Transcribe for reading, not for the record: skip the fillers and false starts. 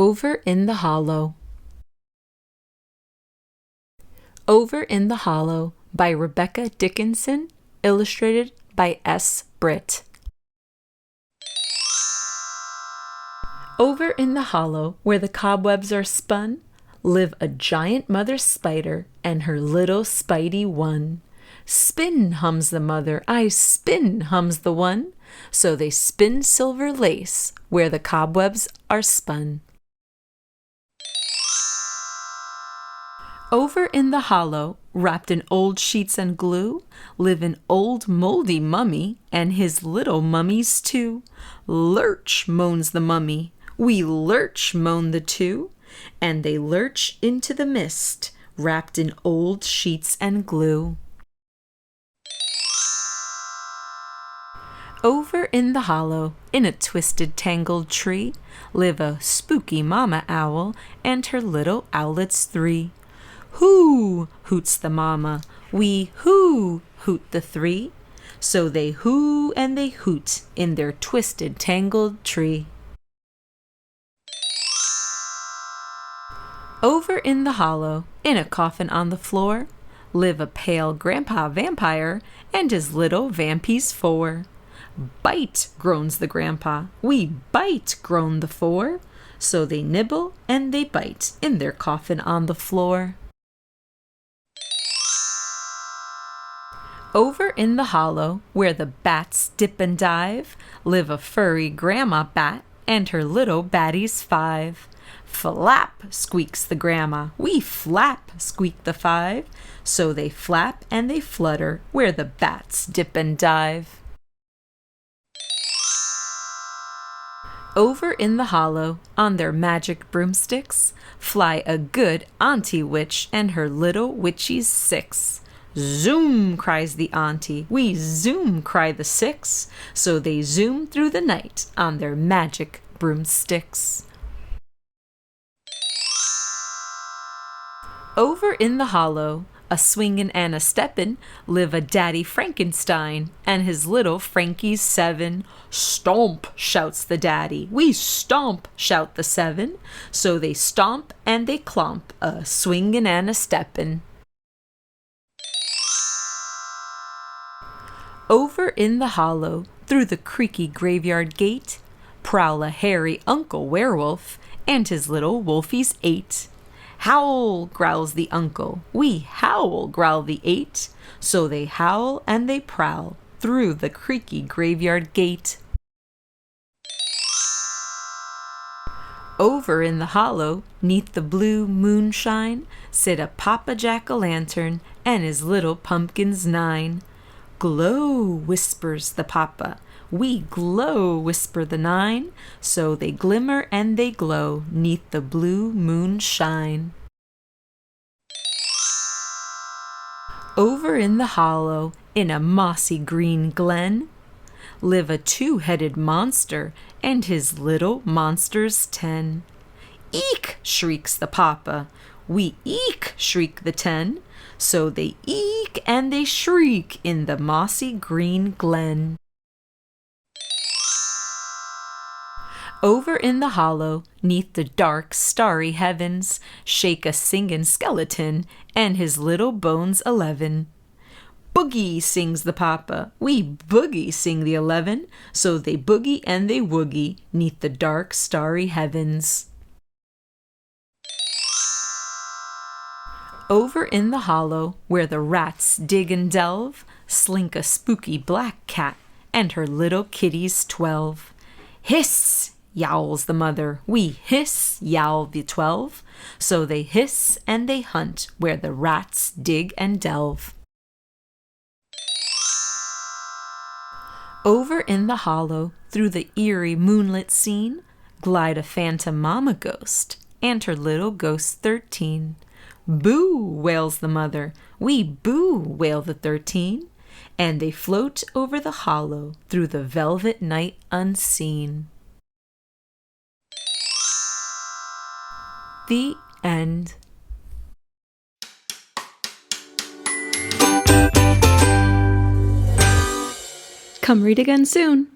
Over in the Hollow. Over in the Hollow by Rebecca Dickinson, illustrated by S. Britt. Over in the hollow where the cobwebs are spun, live a giant mother spider and her little spidey one. Spin, hums the mother, I spin, hums the one. So they spin silver lace where the cobwebs are spun. Over in the hollow, wrapped in old sheets and glue, live an old moldy mummy and his little mummies too. Lurch, moans the mummy, we lurch, moan the two, and they lurch into the mist, wrapped in old sheets and glue. Over in the hollow, in a twisted, tangled tree, live a spooky mama owl and her little owlets three. Hoo, hoots the mama, we hoo, hoot the three. So they hoo and they hoot in their twisted, tangled tree. Over in the hollow, in a coffin on the floor, live a pale grandpa vampire and his little vampies four. Bite, groans the grandpa, we bite, groan the four. So they nibble and they bite in their coffin on the floor. Over in the hollow, where the bats dip and dive, live a furry grandma bat and her little baddies five. Flap, squeaks the grandma, we flap, squeak the five. So they flap and they flutter where the bats dip and dive. Over in the hollow, on their magic broomsticks, fly a good auntie witch and her little witchies six. Zoom, cries the auntie, we zoom, cry the six. So they zoom through the night on their magic broomsticks. Over in the hollow, a swingin' and a steppin', live a daddy Frankenstein and his little Frankies seven. Stomp, shouts the daddy, we stomp, shout the seven. So they stomp and they clomp, a swingin' and a steppin'. Over in the hollow, through the creaky graveyard gate, prowl a hairy Uncle Werewolf and his little wolfies eight. Howl, growls the uncle, we howl, growl the eight. So they howl and they prowl through the creaky graveyard gate. Over in the hollow, 'neath the blue moonshine, sit a papa jack-o'-lantern and his little pumpkins nine. Glow, whispers the papa, we glow, whisper the nine. So they glimmer and they glow 'neath the blue moonshine. Over in the hollow, in a mossy green glen, live a two-headed monster and his little monsters 10. Eek, shrieks the papa, we eek, shriek the 10. So they eek and they shriek in the mossy green glen. Over in the hollow, 'neath the dark, starry heavens, shake a singin' skeleton and his little bones 11. Boogie, sings the papa, we boogie, sing the 11. So they boogie and they woogie 'neath the dark, starry heavens. Over in the hollow, where the rats dig and delve, slink a spooky black cat and her little kitties 12. Hiss, yowls the mother, we hiss, yowl the 12. So they hiss and they hunt where the rats dig and delve. Over in the hollow, through the eerie moonlit scene, glide a phantom mama ghost and her little ghosts 13. Boo, wails the mother, we boo, wail the 13. And they float over the hollow through the velvet night unseen. The end. Come read again soon.